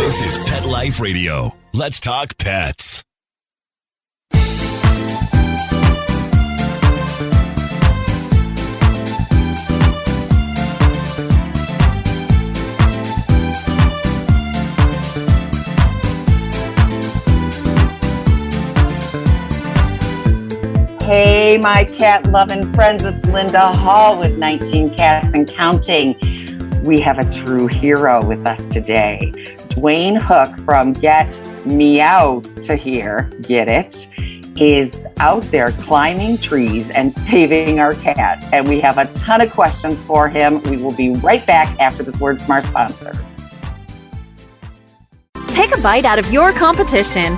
This is Pet Life Radio. Let's talk pets. Hey, my cat-loving friends, it's Linda Hall with 19 Cats and Counting. We have a true hero with us today. Dwayne Hook from Get Meow to Here, get it, is out there climbing trees and saving our cat. And we have a ton of questions for him. We will be right back after this word from our sponsor. Take a bite out of your competition.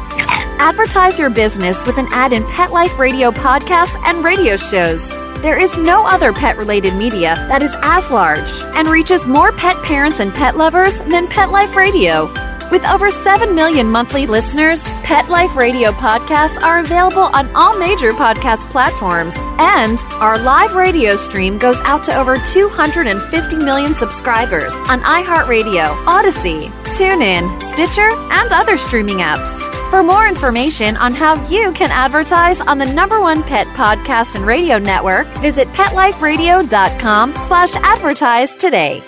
Advertise your business with an ad in Pet Life Radio podcasts and radio shows. There is no other pet-related media that is as large and reaches more pet parents and pet lovers than Pet Life Radio. With over 7 million monthly listeners, Pet Life Radio podcasts are available on all major podcast platforms, and our live radio stream goes out to over 250 million subscribers on iHeartRadio, Odyssey, TuneIn, Stitcher, and other streaming apps. For more information on how you can advertise on the #1 pet podcast and radio network, visit PetLifeRadio.com/advertise today.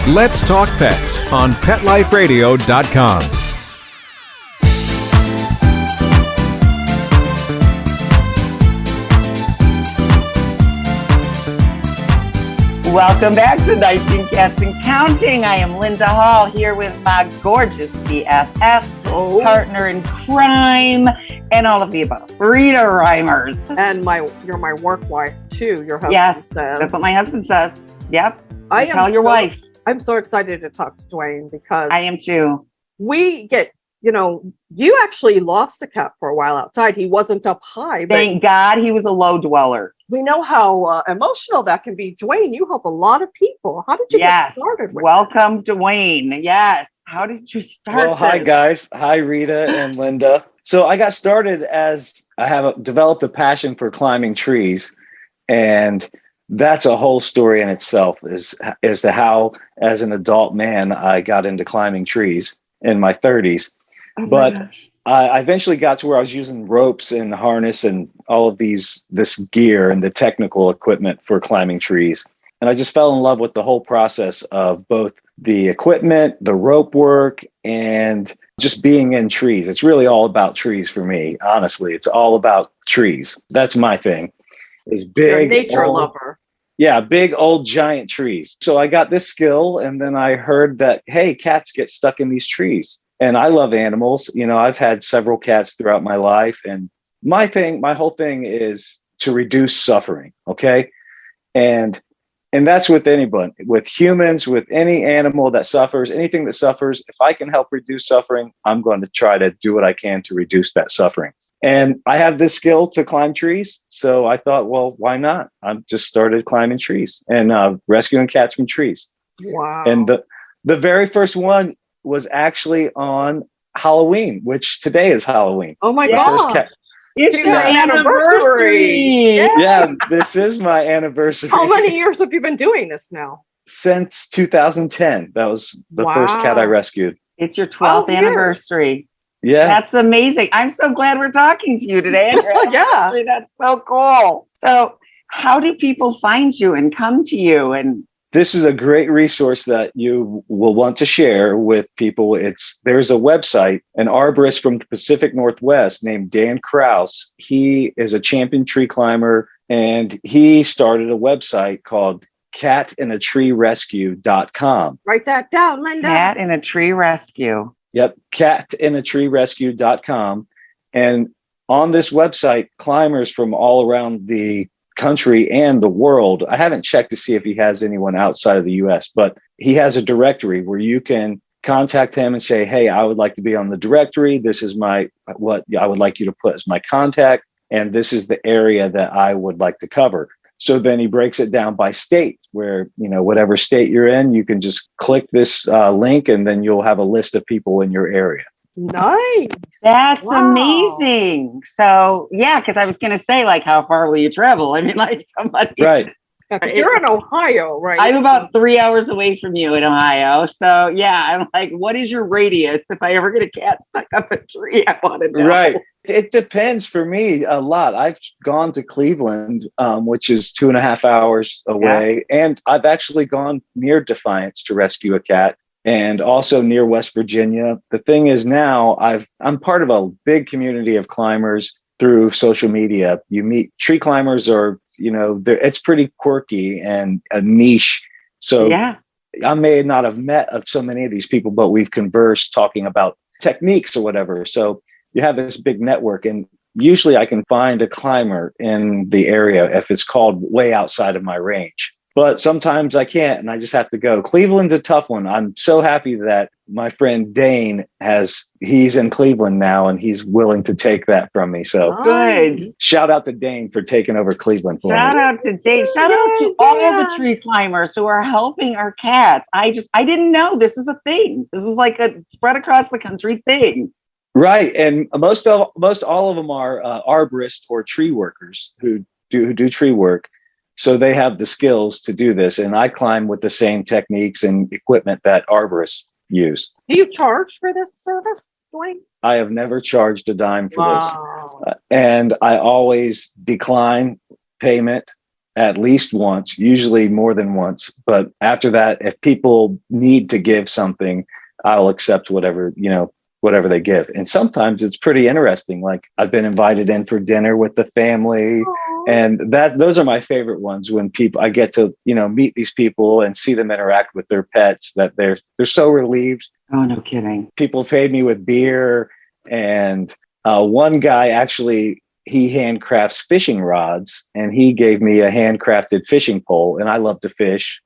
Let's Talk Pets on PetLifeRadio.com. Welcome back to 19 Cats and Counting. I am Linda Hall here with my gorgeous BFF, partner in crime, and all of the above. Rita Reimers. And you're my work wife too, your husband Yes, says. that's what my husband says. Yep. Tell your wife. I'm so excited to talk to Dwayne because I am too. we get, you actually lost a cat for a while outside. He wasn't up high, but Thank God he was a low dweller. we know how emotional that can be. Dwayne, you help a lot of people. How did you get started with Welcome, Dwayne. Yes. How did you start? Well, hi guys. Hi Rita and Linda. So I got started as I have developed a passion for climbing trees, and that's a whole story in itself as to how, as an adult man, I got into climbing trees in my 30s. But I eventually got to where I was using ropes and harness and all of this gear and the technical equipment for climbing trees. And I just fell in love with the whole process of both the equipment, the rope work, and just being in trees. It's really all about trees for me. Honestly, it's all about trees. That's my thing. Is big. You're a nature lover. Yeah, big old giant trees. So I got this skill, and then I heard that, hey, cats get stuck in these trees. And I love animals. I've had several cats throughout my life. And my whole thing is to reduce suffering. Okay. And that's with anybody, with humans, with any animal that suffers, anything that suffers. If I can help reduce suffering, I'm going to try to do what I can to reduce that suffering. And I have this skill to climb trees. So I thought, well, why not? I just started climbing trees and rescuing cats from trees. Wow. And the very first one was actually on Halloween, which today is Halloween. Oh my The God. first cat. It's your anniversary. Yeah, this is my anniversary. How many years have you been doing this now? Since 2010. That was the first cat I rescued. It's your 12th anniversary. Yeah. That's amazing. I'm so glad we're talking to you today. Yeah. That's so cool. So how do people find you and come to you? And this is a great resource that you will want to share with people. There's a website, an arborist from the Pacific Northwest named Dan Kraus. He is a champion tree climber, and he started a website called catinatreerescue.com. Write that down, Linda. Cat in a Tree Rescue. Yep, catinatreerescue.com. And on this website, climbers from all around the country and the world. I haven't checked to see if he has anyone outside of the US, but he has a directory where you can contact him and say, hey, I would like to be on the directory. This is what I would like you to put as my contact. And this is the area that I would like to cover. So then he breaks it down by state where, whatever state you're in, you can just click this link and then you'll have a list of people in your area. Nice. That's amazing. So, yeah, because I was going to say, how far will you travel? I mean, somebody. Right. You're in Ohio, right? I'm about 3 hours away from you in Ohio. So yeah, I'm like, what is your radius? If I ever get a cat stuck up a tree, I want to know. Right. It depends for me a lot. I've gone to Cleveland, which is 2.5 hours away. Yeah. And I've actually gone near Defiance to rescue a cat, and also near West Virginia. The thing is now I'm part of a big community of climbers through social media. You meet tree climbers, or, it's pretty quirky and a niche. So yeah. I may not have met so many of these people, but we've conversed talking about techniques or whatever. So you have this big network, and usually I can find a climber in the area if it's called way outside of my range. But sometimes I can't, and I just have to go. Cleveland's a tough one. I'm so happy that my friend Dane he's in Cleveland now, and he's willing to take that from me. So good. Shout out to Dane for taking over Cleveland for me. Shout out to Dane. Shout out to all the tree climbers who are helping our cats. I didn't know this is a thing. This is like a spread across the country thing. Right. And most all of them are arborists or tree workers who do tree work. So they have the skills to do this. And I climb with the same techniques and equipment that arborists use. Do you charge for this service, Dwayne? I have never charged a dime for this. And I always decline payment at least once, usually more than once. But after that, if people need to give something, I'll accept whatever they give. And sometimes it's pretty interesting. Like I've been invited in for dinner with the family. Aww. And those are my favorite ones, when I get to, meet these people and see them interact with their pets, that they're so relieved. Oh, no kidding. People paid me with beer. And one guy actually, he handcrafts fishing rods, and he gave me a handcrafted fishing pole, and I love to fish.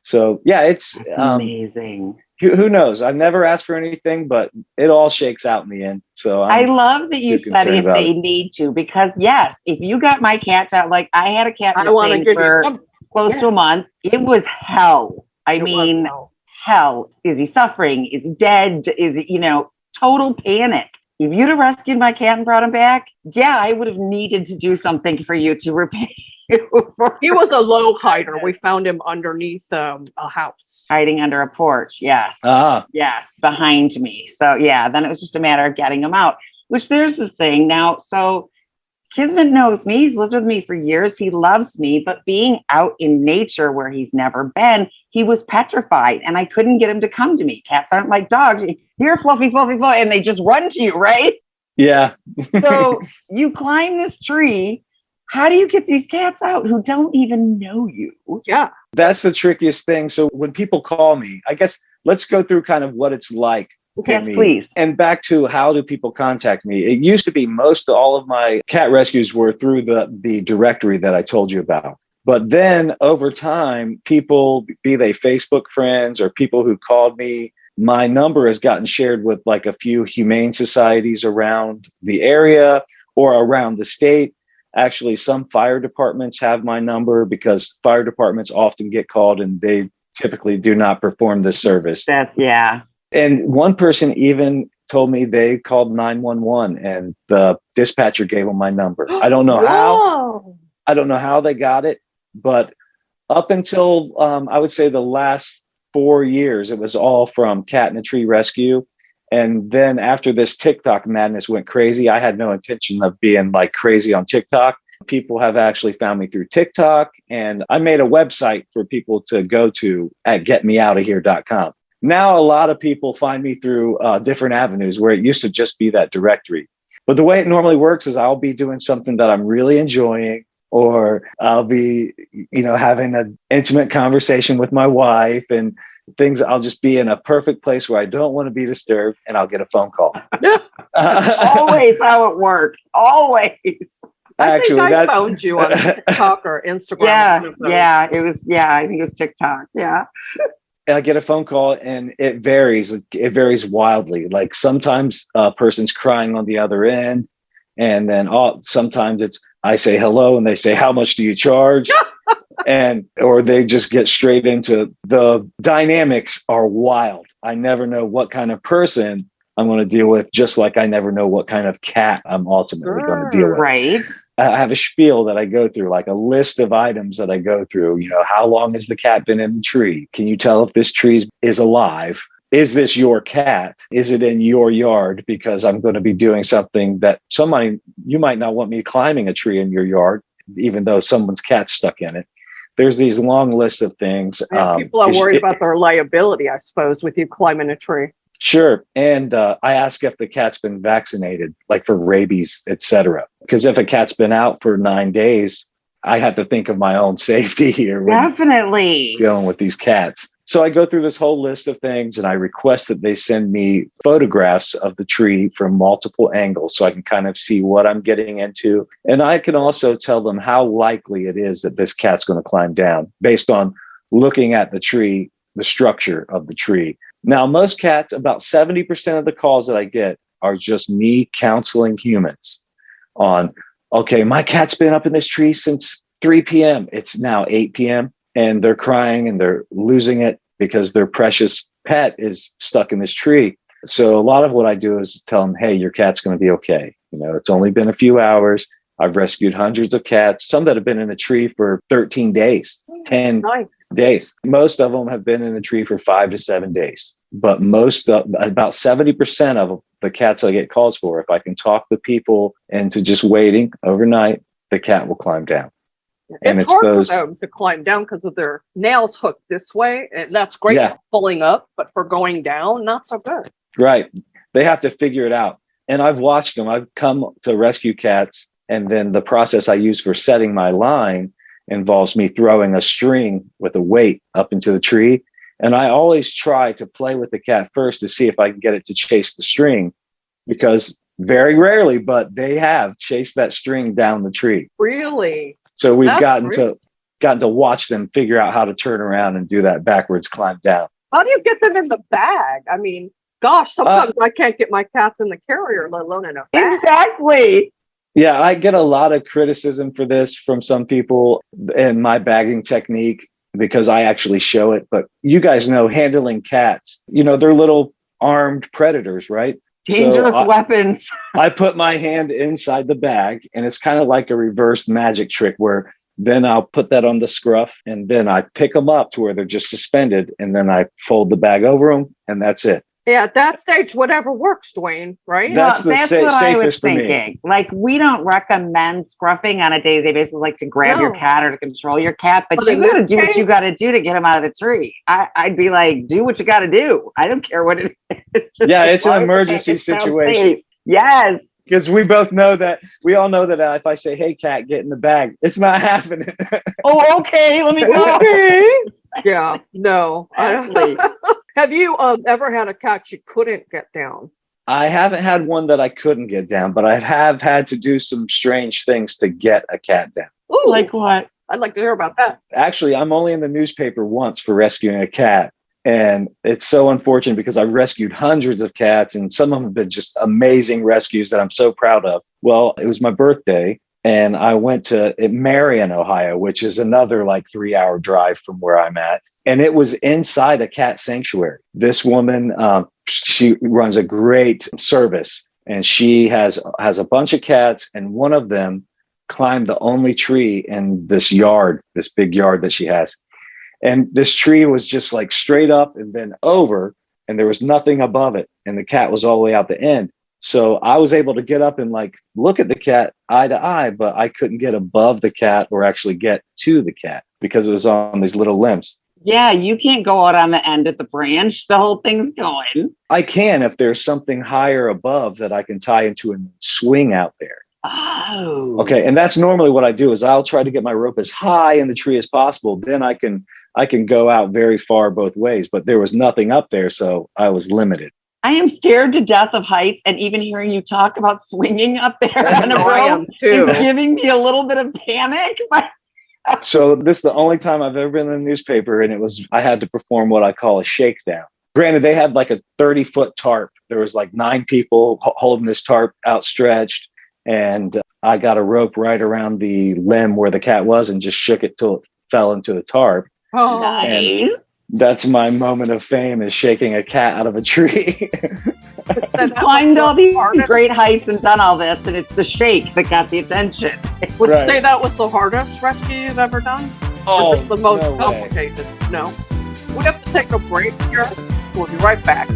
So yeah, it's amazing. Who knows? I've never asked for anything, but it all shakes out in the end. So I love that you said if they need to, because yes, if you got my cats out, like I had a cat for close to a month. It was hell. I mean, hell. Is he suffering? Is he dead? Is it, total panic. If you'd have rescued my cat and brought him back, yeah, I would have needed to do something for you to repay. He was a low hider. We found him underneath a house. Hiding under a porch, yes. Yes, behind me. So yeah, then it was just a matter of getting him out, which there's the thing now. So Kismet knows me. He's lived with me for years. He loves me, but being out in nature where he's never been, he was petrified, and I couldn't get him to come to me. Cats aren't like dogs. You're fluffy, fluffy, fluffy, and they just run to you, right? Yeah. So you climb this tree. How do you get these cats out who don't even know you? Yeah. That's the trickiest thing. So when people call me, I guess let's go through kind of what it's like. Yes, please. And back to how do people contact me? It used to be all of my cat rescues were through the directory that I told you about. But then over time, people, be they Facebook friends or people who called me, my number has gotten shared with like a few humane societies around the area or around the state. Actually, some fire departments have my number, because fire departments often get called and they typically do not perform this service. Yeah. And one person even told me they called 911 and the dispatcher gave them my number. I don't know how. I don't know how they got it, but up until I would say the last 4 years, it was all from Cat in a Tree Rescue. And then after this TikTok madness went crazy, I had no intention of being like crazy on TikTok. People have actually found me through TikTok, and I made a website for people to go to at getmeoutahere.com. Now, a lot of people find me through different avenues where it used to just be that directory. But the way it normally works is I'll be doing something that I'm really enjoying, or I'll be, having an intimate conversation with my wife and things. I'll just be in a perfect place where I don't want to be disturbed, and I'll get a phone call. Always how it works. Always. Actually, I phoned you on TikTok or Instagram. Yeah, it was. Yeah, I think it was TikTok. Yeah. I get a phone call, and it varies. It varies wildly. Like sometimes a person's crying on the other end, and then sometimes I say hello, and they say, "How much do you charge?" or they just get straight into the dynamics are wild. I never know what kind of person I'm going to deal with, just like I never know what kind of cat I'm ultimately going to deal with. Right. I have a spiel that I go through, like a list of items that I go through. You know, how long has the cat been in the tree? Can you tell if this tree is alive? Is this your cat? Is it in your yard? Because I'm going to be doing something that you might not want me climbing a tree in your yard, even though someone's cat's stuck in it. There's these long lists of things. Yeah, people are worried about their liability, I suppose, with you climbing a tree. Sure. And I ask if the cat's been vaccinated, like for rabies, etc. Because if a cat's been out for 9 days, I have to think of my own safety here. Definitely. Dealing with these cats. So I go through this whole list of things and I request that they send me photographs of the tree from multiple angles so I can kind of see what I'm getting into. And I can also tell them how likely it is that this cat's going to climb down based on looking at the tree, the structure of the tree. Now, most cats, about 70% of the calls that I get are just me counseling humans on, okay, my cat's been up in this tree since 3 p.m. It's now 8 p.m. and they're crying and they're losing it because their precious pet is stuck in this tree. So a lot of what I do is tell them, hey, your cat's going to be okay. You know, it's only been a few hours. I've rescued hundreds of cats, some that have been in a tree for 13 days, 10 days. Most of them have been in a tree for 5 to 7 days. But about 70% of the cats I get calls for, if I can talk the people into just waiting overnight, the cat will climb down. And it's hard for them to climb down because of their nails hooked this way. And that's great for pulling up, but for going down, not so good. Right. They have to figure it out. And I've watched them. I've come to rescue cats. And then the process I use for setting my line involves me throwing a string with a weight up into the tree. And I always try to play with the cat first to see if I can get it to chase the string, because very rarely, but they have chased that string down the tree. Really? So we've gotten to watch them figure out how to turn around and do that backwards climb down. How do you get them in the bag? I mean, gosh, sometimes I can't get my cats in the carrier, let alone in a bag. Exactly. Yeah, I get a lot of criticism for this from some people and my bagging technique because I actually show it. But you guys know handling cats, you know, they're little armed predators, right? Dangerous weapons. I put my hand inside the bag and it's kind of like a reverse magic trick where then I'll put that on the scruff and then I pick them up to where they're just suspended and then I fold the bag over them and that's it. Yeah, at that stage, whatever works, Dwayne, right? That's what I was thinking. Like, we don't recommend scruffing on a day-to-day basis, like to grab your cat or to control your cat, but you got to do what you got to do to get him out of the tree. I'd be like, do what you got to do. I don't care what it is. It's an emergency situation. Yes. Because we all know that if I say, hey, cat, get in the bag, it's not happening. Oh, okay. Let me go. Okay. Yeah, no. Have you ever had a cat you couldn't get down? I haven't had one that I couldn't get down, but I have had to do some strange things to get a cat down. Ooh, like what? I'd like to hear about that. Actually, I'm only in the newspaper once for rescuing a cat. And it's so unfortunate because I rescued hundreds of cats and some of them have been just amazing rescues that I'm so proud of. Well, it was my birthday and I went to Marion, Ohio, which is another like 3-hour drive from where I'm at. And it was inside a cat sanctuary. This woman, she runs a great service and she has a bunch of cats and one of them climbed the only tree in this yard, this big yard that she has. And this tree was just like straight up and then over, and there was nothing above it. And the cat was all the way out the end. So I was able to get up and like look at the cat eye to eye, but I couldn't get above the cat or actually get to the cat because it was on these little limbs. Yeah, you can't go out on the end of the branch. The whole thing's going. I can if there's something higher above that I can tie into and swing out there. Oh. Okay. And that's normally what I do is I'll try to get my rope as high in the tree as possible. Then I can go out very far both ways, but there was nothing up there. So I was limited. I am scared to death of heights. And even hearing you talk about swinging up there on a rope is giving me a little bit of panic. So this is the only time I've ever been in the newspaper. And I had to perform what I call a shakedown. Granted, they had like a 30-foot tarp. There was like 9 people holding this tarp outstretched. And I got a rope right around the limb where the cat was and just shook it till it fell into the tarp. Oh, nice. And that's my moment of fame, is shaking a cat out of a tree. climbed all these great heights and done all this, and it's the shake that got the attention. Would you say that was the hardest rescue you've ever done? Oh, or just the most no way. complicated? No. We have to take a break here. We'll be right back.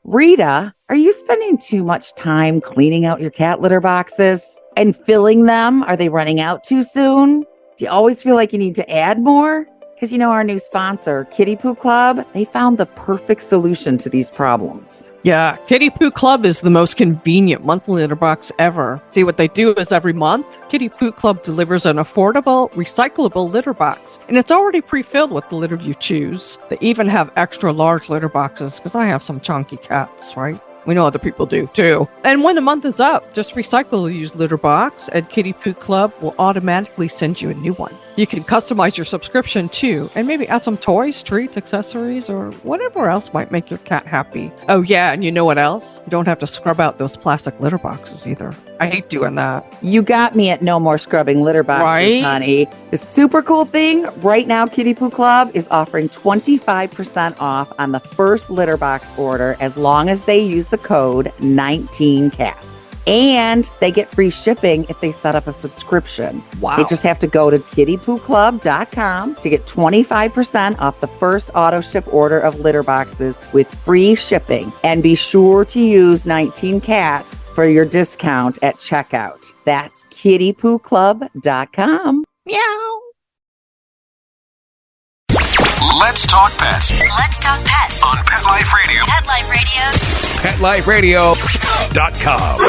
Rita, are you spending too much time cleaning out your cat litter boxes and filling them? Are they running out too soon? Do you always feel like you need to add more? Because our new sponsor, Kitty Poo Club, they found the perfect solution to these problems. Yeah, Kitty Poo Club is the most convenient monthly litter box ever. See, what they do is every month, Kitty Poo Club delivers an affordable, recyclable litter box. And it's already pre-filled with the litter you choose. They even have extra large litter boxes, because I have some chunky cats, right? We know other people do too. And when the month is up, just recycle the used litter box and Kitty Poo Club will automatically send you a new one. You can customize your subscription too, and maybe add some toys, treats, accessories, or whatever else might make your cat happy. Oh yeah, and you know what else? You don't have to scrub out those plastic litter boxes either. I hate doing that. You got me at no more scrubbing litter boxes, right? Honey. The super cool thing, right now Kitty Poo Club is offering 25% off on the first litter box order as long as they use the code 19cats. And they get free shipping if they set up a subscription. Wow. They just have to go to kittypooclub.com to get 25% off the first auto ship order of litter boxes with free shipping. And be sure to use 19cats for your discount at checkout. That's kittypooclub.com. Meow. Let's talk pets Let's talk pets on Pet Life Radio. Pet Life Radio. PetLifeRadio.com.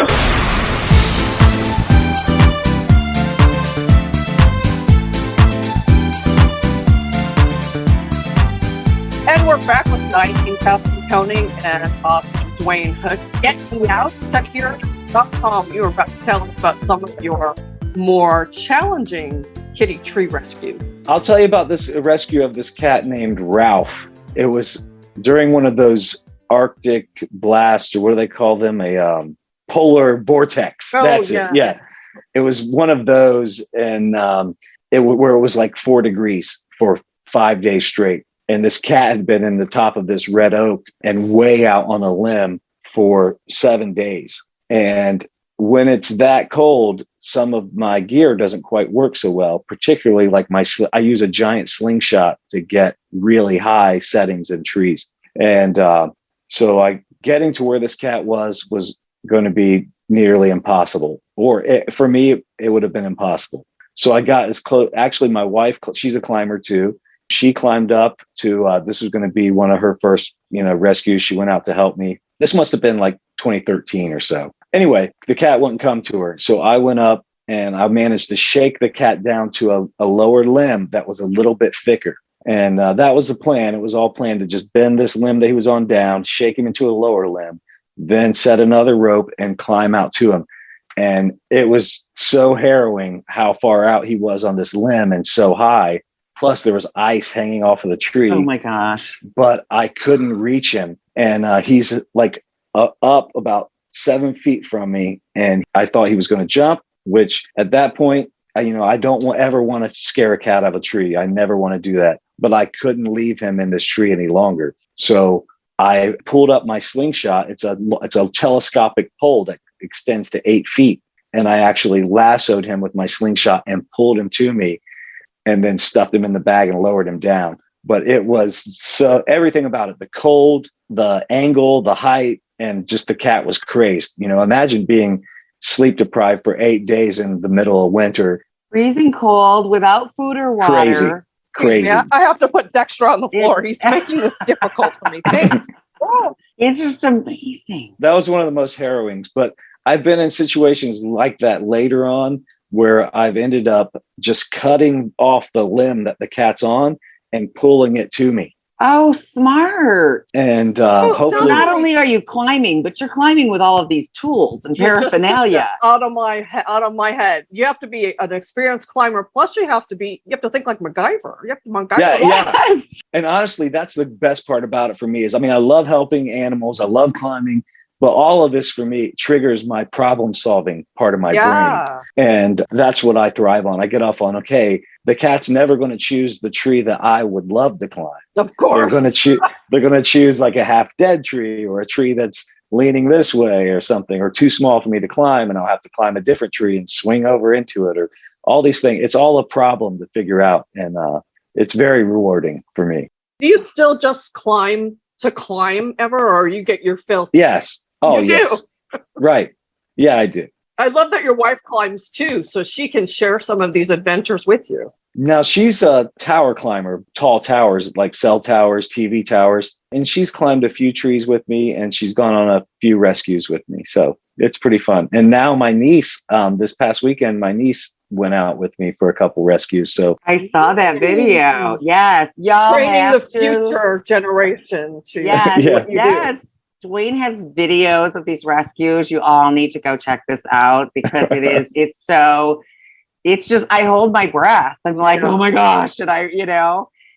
And we're back with 19 Cats and Counting and Dwayne Hook. Get me out, secure.com. You were about to tell us about some of your more challenging kitty tree rescue. I'll tell you about this rescue of this cat named Ralph. It was during one of those Arctic blasts, or what do they call them? A polar vortex. Oh, That's yeah. it. Yeah. It was one of those, and where it was like 4 degrees for 5 days straight. And this cat had been in the top of this red oak and way out on a limb for 7 days. And when it's that cold, some of my gear doesn't quite work so well, particularly like I use a giant slingshot to get really high settings in trees. And so getting to where this cat was going to be nearly impossible. For me, it would have been impossible. So I got as close. Actually, my wife, she's a climber too. She climbed up to, this was going to be one of her first, rescues. She went out to help me. This must have been like 2013 or so. Anyway, the cat wouldn't come to her. So I went up and I managed to shake the cat down to a lower limb that was a little bit thicker. And that was the plan. It was all planned to just bend this limb that he was on down, shake him into a lower limb, then set another rope and climb out to him. And it was so harrowing how far out he was on this limb and so high. Plus there was ice hanging off of the tree. Oh my gosh. But I couldn't reach him. And he's like up about 7 feet from me. And I thought he was going to jump, which at that point, I don't ever want to scare a cat out of a tree. I never want to do that. But I couldn't leave him in this tree any longer. So I pulled up my slingshot. It's a telescopic pole that extends to 8 feet. And I actually lassoed him with my slingshot and pulled him to me and then stuffed him in the bag and lowered him down. But it was everything about it, the cold, the angle, the height, and just the cat was crazed. Imagine being sleep deprived for 8 days in the middle of winter. Freezing cold without food or water. Crazy. Yeah, I have to put Dexter on the floor. He's making this difficult for me. It's just amazing. That was one of the most harrowings. But I've been in situations like that later on where I've ended up just cutting off the limb that the cat's on and pulling it to me. Oh, smart. And hopefully... Not only are you climbing, but you're climbing with all of these tools and paraphernalia. Out of my head. You have to be an experienced climber. Plus, you have to think like MacGyver. You have to MacGyver. Yeah. Yes. And honestly, that's the best part about it for me is, I love helping animals. I love climbing, But all of this for me triggers my problem solving part of my brain. And that's what I thrive on. I get off on, okay, the cat's never going to choose the tree that I would love to climb. Of course. They're going to choose like a half dead tree or a tree that's leaning this way or something, or too small for me to climb. And I'll have to climb a different tree and swing over into it, or all these things. It's all a problem to figure out. And it's very rewarding for me. Do you still just climb to climb ever, or you get your fill? Yes. Oh, you yes. do. Right. Yeah, I do. I love that your wife climbs too, so she can share some of these adventures with you. Now, she's a tower climber, tall towers, like cell towers, TV towers. And she's climbed a few trees with me, and she's gone on a few rescues with me. So it's pretty fun. And now my niece, this past weekend, my niece went out with me for a couple rescues. So I saw that video. Yes. Y'all training the have to. future generation to Yes. Yeah. what you Yes. Dwayne has videos of these rescues. You all need to go check this out because it's just, I hold my breath. I'm like, oh my gosh, should I,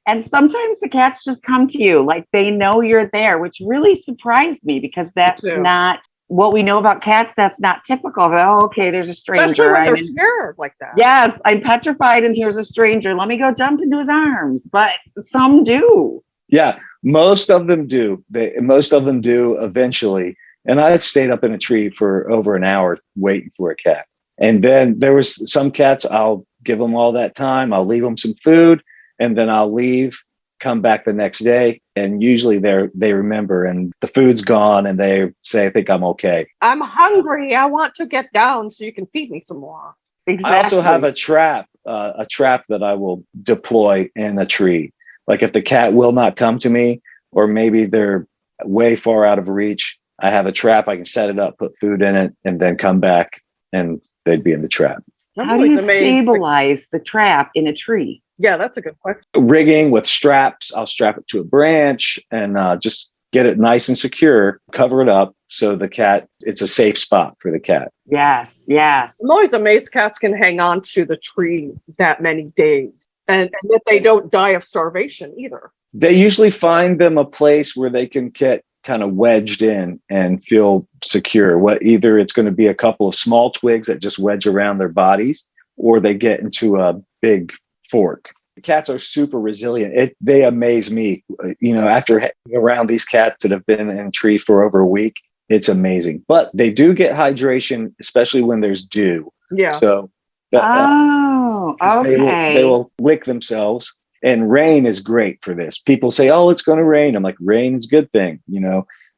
and sometimes the cats just come to you, like they know you're there, which really surprised me because that's not what we know about cats. That's not typical. Oh, okay, there's a stranger. Especially when they're scared like that. Yes, I'm petrified and here's a stranger. Let me go jump into his arms. But some do. Yeah, most of them do. Most of them do eventually. And I've stayed up in a tree for over an hour waiting for a cat. And then there was some cats, I'll give them all that time. I'll leave them some food, and then I'll leave, come back the next day. And usually they remember, and the food's gone, and they say, I think I'm okay. I'm hungry. I want to get down so you can feed me some more. Exactly. I also have a trap that I will deploy in a tree. Like if the cat will not come to me, or maybe they're way far out of reach, I have a trap. I can set it up, put food in it, and then come back, and they'd be in the trap. How do you stabilize the trap in a tree? Yeah, that's a good question. Rigging with straps. I'll strap it to a branch and just get it nice and secure, cover it up so the cat, it's a safe spot for the cat. Yes, yes. I'm always amazed cats can hang on to the tree that many days and that they don't die of starvation either. They usually find them a place where they can get kind of wedged in and feel secure. Either it's going to be a couple of small twigs that just wedge around their bodies, or they get into a big fork. The cats are super resilient. They amaze me. After hanging around these cats that have been in a tree for over a week, it's amazing. But they do get hydration, especially when there's dew. Yeah. So okay. They will lick themselves. And rain is great for this. People say, oh, it's going to rain. I'm like, rain is a good thing.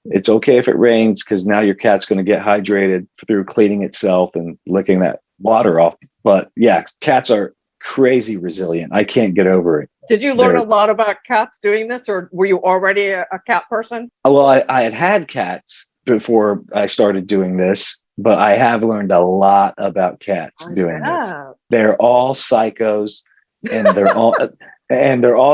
It's okay if it rains because now your cat's going to get hydrated through cleaning itself and licking that water off. But yeah, cats are crazy resilient. I can't get over it. Did you learn a lot about cats doing this, or were you already a cat person? Well, I had cats before I started doing this, but I have learned a lot about cats doing this. They're all psychos, and they're all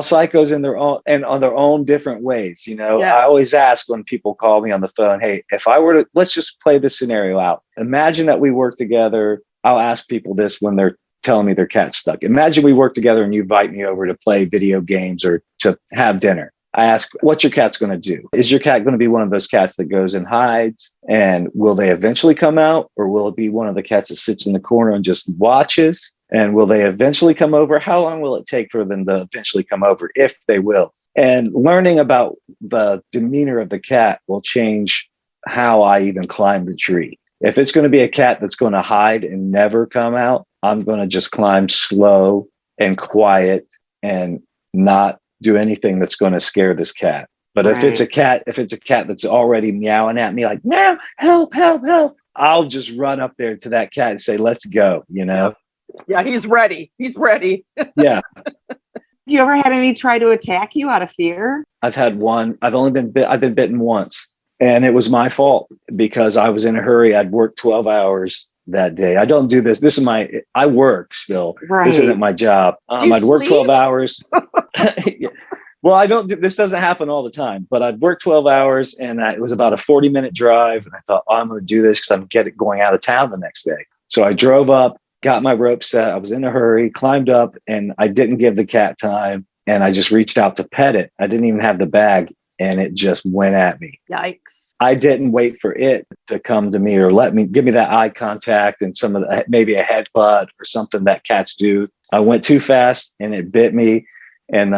psychos on their own different ways. I always ask when people call me on the phone, hey, if I were to, let's just play this scenario out. Imagine that we work together. I'll ask people this when they're telling me their cat's stuck. Imagine we work together and you invite me over to play video games or to have dinner. I ask, what's your cat's going to do? Is your cat going to be one of those cats that goes and hides? And will they eventually come out? Or will it be one of the cats that sits in the corner and just watches? And will they eventually come over? How long will it take for them to eventually come over, if they will? And learning about the demeanor of the cat will change how I even climb the tree. If it's going to be a cat that's going to hide and never come out, I'm going to just climb slow and quiet and not do anything that's going to scare this cat. But if it's a cat that's already meowing at me like, meow, help, help, help, I'll just run up there to that cat and say, let's go, Yeah, he's ready. He's ready. Yeah. You ever had any try to attack you out of fear? I've had one. I've been bitten once, and it was my fault because I was in a hurry. I'd worked 12 hours that day. I don't do this. I work still. Right. This isn't my job. I'd work 12 hours. Well, this doesn't happen all the time, but I'd work 12 hours and it was about a 40-minute drive. And I thought, I'm going to do this because I'm going out of town the next day. So I drove up, got my rope set. I was in a hurry, climbed up, and I didn't give the cat time. And I just reached out to pet it. I didn't even have the bag. and it just went at me. Yikes. I didn't wait for it to come to me or give me that eye contact and some of the, maybe a headbutt or something that cats do. I went too fast and it bit me and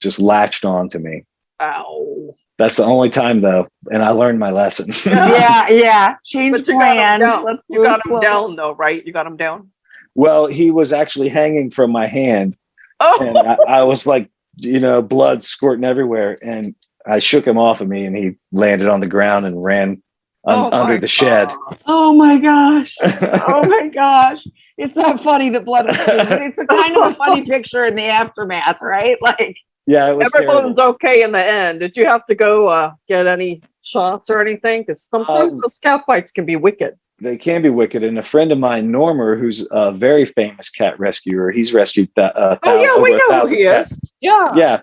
just latched onto me. Ow. That's the only time though. And I learned my lesson. Yeah. Change But you got him plans. down. You got him down though, right? You got him down? Well, he was actually hanging from my hand. Oh. And I was like, blood squirting everywhere. And I shook him off of me and he landed on the ground and ran under the shed. Oh my gosh. Oh my gosh. It's not funny that blood was spewing, but it's a kind of a funny picture in the aftermath, right? Like, yeah, it was everyone's okay in the end. Did you have to go get any shots or anything? Because sometimes those cat bites can be wicked. They can be wicked. And a friend of mine, Normer, who's a very famous cat rescuer, he's rescued we know who he is. Yeah.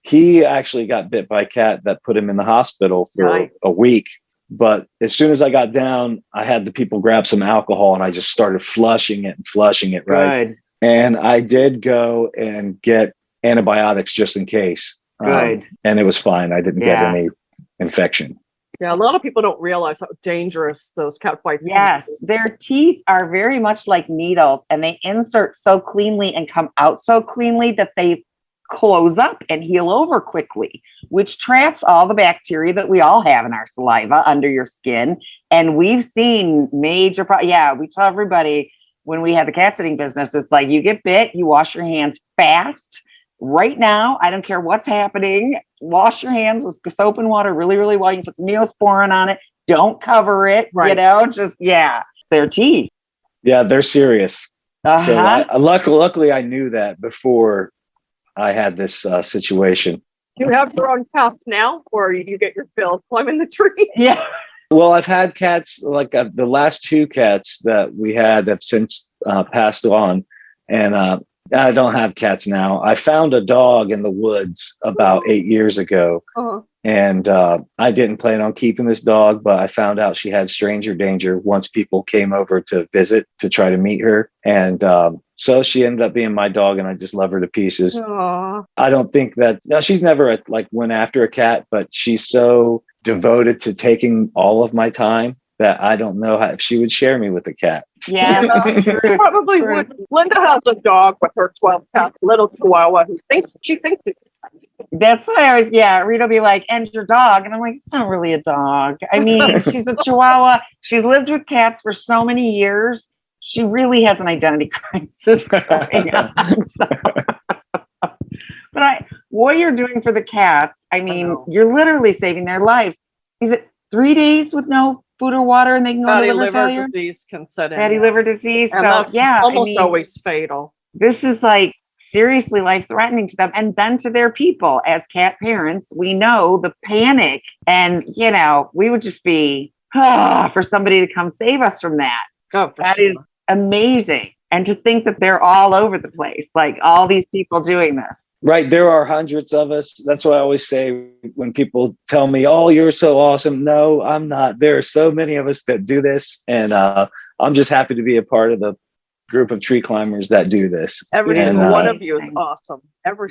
He actually got bit by a cat that put him in the hospital for a week. But as soon as I got down, I had the people grab some alcohol and I just started flushing it. Right. Good. And I did go and get antibiotics just in case. Good. And it was fine. I didn't get any infection. Yeah, a lot of people don't realize how dangerous those cat bites are. Yes, their teeth are very much like needles and they insert so cleanly and come out so cleanly that they close up and heal over quickly, which traps all the bacteria that we all have in our saliva under your skin. And we've seen major we tell everybody when we had the cat sitting business, it's like you get bit, you wash your hands fast. Right now, I don't care what's happening. Wash your hands with soap and water really, really well. You can put some Neosporin on it. Don't cover it, their teeth. Yeah, they're serious. So luckily I knew that before I had this situation. You have your own cats now, or you get your fill climbing the tree? Yeah. Well, I've had cats, like the last two cats that we had have since passed on. And I don't have cats now. I found a dog in the woods about 8 years ago. And I didn't plan on keeping this dog, but I found out she had stranger danger once people came over to visit to try to meet her. And so she ended up being my dog, and I just love her to pieces. Aww. I don't think that she's never went after a cat, but she's so devoted to taking all of my time that I don't know if she would share me with a cat. Yeah, she probably would. Linda has a dog with her 12 cats, little Chihuahua, who thinks it's that's why I was, Rita will be like, and your dog? And I'm like, it's not really a dog. I mean, she's a Chihuahua. She's lived with cats for so many years. She really has an identity crisis going on. But what you're doing for the cats, I mean, you're literally saving their lives. Is it 3 days with no food or water and they can go into liver failure? Disease can set in. Fatty liver disease. And so, that's almost always fatal. This is like seriously life-threatening to them, and then to their people. As cat parents, we know the panic, and we would just be for somebody to come save us from that. That is amazing. And to think that they're all over the place, like all these people doing this. Right. There are hundreds of us. That's what I always say when people tell me, oh, you're so awesome. No, I'm not. There are so many of us that do this. And I'm just happy to be a part of the group of tree climbers that do this. Every single one of you is awesome.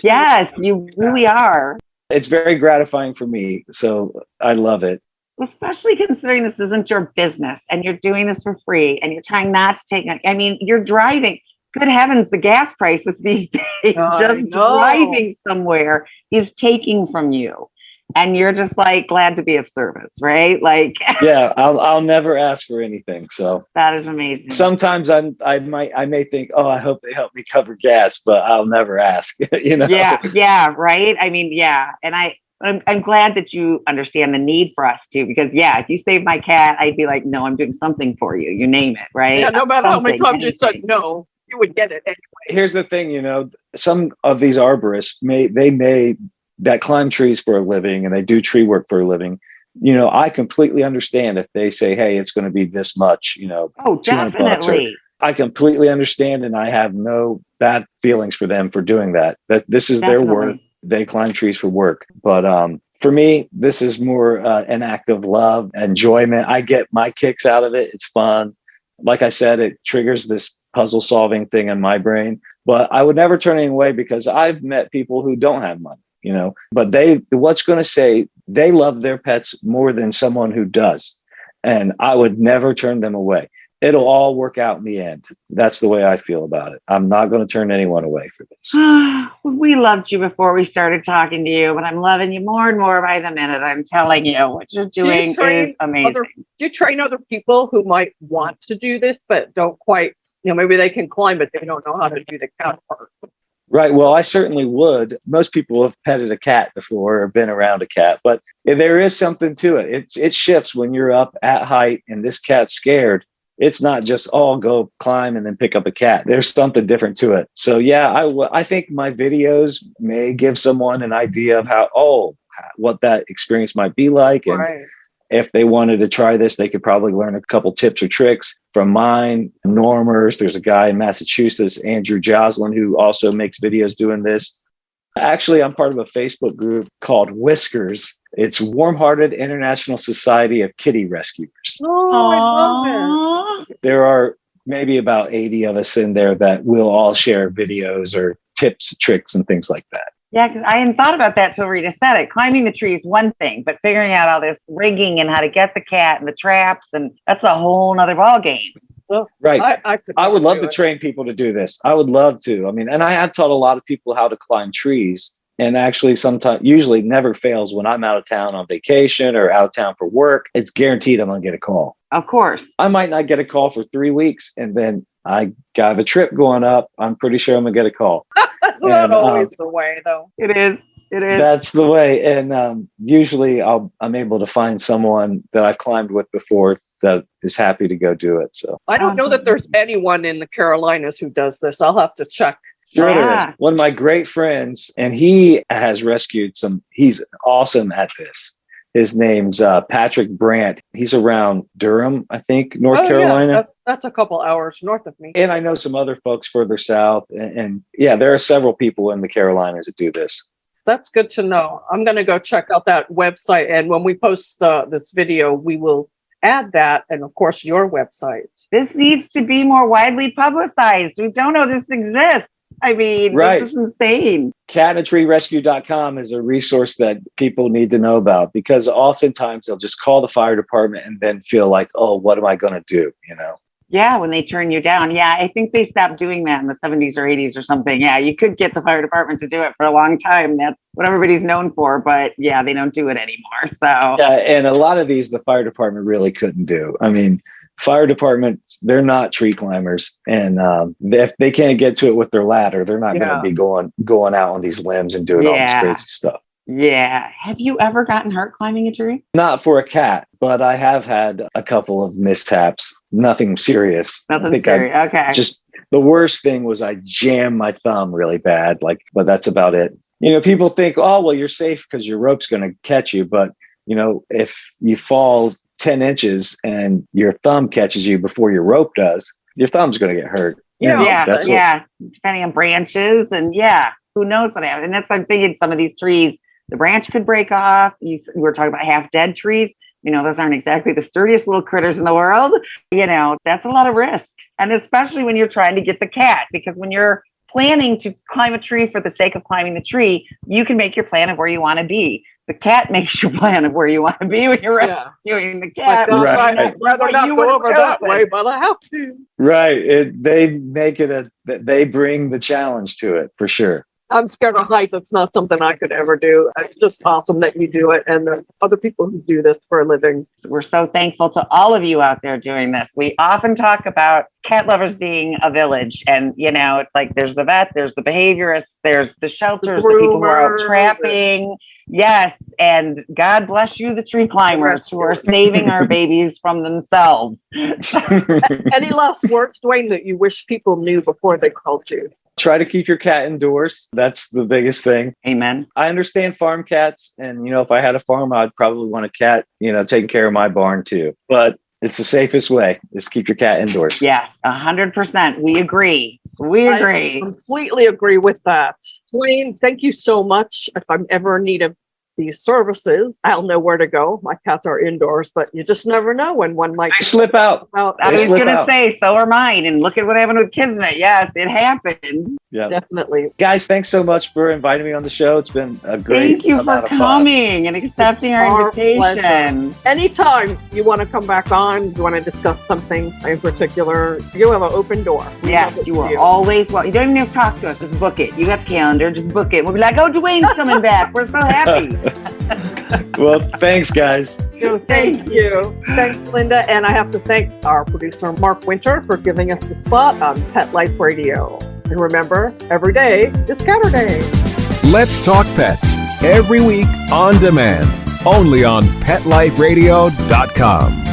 Yes, you really are. It's very gratifying for me. So I love it. Especially considering this isn't your business and you're doing this for free and you're trying not to take it. I mean, you're driving. Good heavens, the gas prices these days, just driving somewhere is taking from you. And you're just like glad to be of service, right? Like, yeah, I'll never ask for anything. So that is amazing. Sometimes I may think, oh, I hope they help me cover gas, but I'll never ask. Yeah, right. I mean, yeah, and I'm glad that you understand the need for us too, because if you save my cat, I'd be like, no, I'm doing something for you. You name it, right? Yeah, no matter how many times you said no, you would get it anyway. Here's the thing, some of these arborists that climb trees for a living and they do tree work for a living. I completely understand if they say, hey, it's going to be this much, Oh, definitely. I completely understand. And I have no bad feelings for them for doing that. That this is their work. They climb trees for work. But for me, this is more an act of love, enjoyment. I get my kicks out of it. It's fun. Like I said, it triggers this puzzle solving thing in my brain. But I would never turn it away because I've met people who don't have money, but what's going to say they love their pets more than someone who does. And I would never turn them away. It'll all work out in the end. That's the way I feel about it. I'm not going to turn anyone away for this. We loved you before we started talking to you, but I'm loving you more and more by the minute. I'm telling you, what you're doing is amazing. Do you train other people who might want to do this, but don't quite, maybe they can climb, but they don't know how to do the cat part? Right. Well, I certainly would. Most people have petted a cat before or been around a cat, but there is something to it. It shifts when you're up at height and this cat's scared. It's not just, go climb and then pick up a cat. There's something different to it. So, yeah, I think my videos may give someone an idea of what that experience might be like. And if they wanted to try this, they could probably learn a couple tips or tricks from mine. Normers, there's a guy in Massachusetts, Andrew Joslin, who also makes videos doing this. Actually, I'm part of a Facebook group called Whiskers. It's Warm-Hearted International Society of Kitty Rescuers. Oh, I love it. There are maybe about 80 of us in there that will all share videos or tips, tricks, and things like that. Yeah, because I hadn't thought about that till Rita said it. Climbing the tree is one thing, but figuring out all this rigging and how to get the cat and the traps, and that's a whole nother ball game. Well, right. I would love to it. train people to do this. I would love to. And I have taught a lot of people how to climb trees, and actually usually never fails when I'm out of town on vacation or out of town for work. It's guaranteed I'm going to get a call. Of course. I might not get a call for 3 weeks, and then I got a trip going up. I'm pretty sure I'm going to get a call. That's not always the way, though. It is. That's the way. And usually I'm able to find someone that I've climbed with before that is happy to go do it. So I don't know that there's anyone in the Carolinas who does this. I'll have to check. Sure, there is. One of my great friends, and he has rescued he's awesome at this. His name's Patrick Brandt. He's around Durham, I think, North Carolina. Yeah. That's a couple hours north of me. And I know some other folks further south. And there are several people in the Carolinas that do this. That's good to know. I'm going to go check out that website. And when we post this video, we will add that. And of course, your website. This needs to be more widely publicized. We don't know this exists. I mean, This is insane. Catandatreerescue.com is a resource that people need to know about, because oftentimes they'll just call the fire department and then feel like, what am I going to do? Yeah, when they turn you down. Yeah, I think they stopped doing that in the 70s or 80s or something. Yeah, you could get the fire department to do it for a long time. That's what everybody's known for. But yeah, they don't do it anymore. So yeah, and a lot of these, the fire department really couldn't do. I mean, fire departments, they're not tree climbers. And if they can't get to it with their ladder, they're not going to be going out on these limbs and doing all this crazy stuff. Yeah. Have you ever gotten hurt climbing a tree? Not for a cat, but I have had a couple of mishaps. Nothing serious. Nothing serious. Okay. Just the worst thing was I jammed my thumb really bad. But that's about it. People think, you're safe because your rope's going to catch you. But, if you fall 10 inches and your thumb catches you before your rope does, your thumb's going to get hurt. Depending on branches. And who knows what happens. And that's, I'm thinking, some of these trees, the branch could break off. We were talking about half dead trees. Those aren't exactly the sturdiest little critters in the world. That's a lot of risk. And especially when you're trying to get the cat, because when you're planning to climb a tree for the sake of climbing the tree, you can make your plan of where you want to be. The cat makes your plan of where you want to be when you're rescuing the cat. I'd rather not go over that way, but I have to. Right. They make it they bring the challenge to it for sure. I'm scared of heights. It's not something I could ever do. It's just awesome that you do it. And there's other people who do this for a living. We're so thankful to all of you out there doing this. We often talk about cat lovers being a village. And, it's like there's the vet, there's the behaviorists, there's the shelters, the people who are out trapping. Yes. And God bless you, the tree climbers who are saving our babies from themselves. Any last words, Dwayne, that you wish people knew before they called you? Try to keep your cat indoors. That's the biggest thing. Amen. I understand farm cats. And, if I had a farm, I'd probably want a cat, taking care of my barn too. But it's the safest way is keep your cat indoors. Yes, 100%. We agree. I completely agree with that. Dwayne, thank you so much. If I'm ever in need of these services, I'll know where to go. My cats are indoors, but you just never know when one might slip out. I was going to say, so are mine. And look at what happened with Kismet. Yes, it happens. Yeah. Definitely. Guys, thanks so much for inviting me on the show. It's been a great Thank you for amount of fun. coming and accepting our invitation. Anytime you want to come back on, you want to discuss something in particular, you have an open door. Yes, you are always well. You don't even have to talk to us. Just book it. You got the calendar. Just book it. We'll be like, oh, Dwayne's coming back. We're so happy. Well, thanks, guys. So thank you. Thanks, Linda. And I have to thank our producer, Mark Winter, for giving us the spot on Pet Life Radio. And remember, every day is Saturday. Let's Talk Pets, every week on demand, only on PetLifeRadio.com.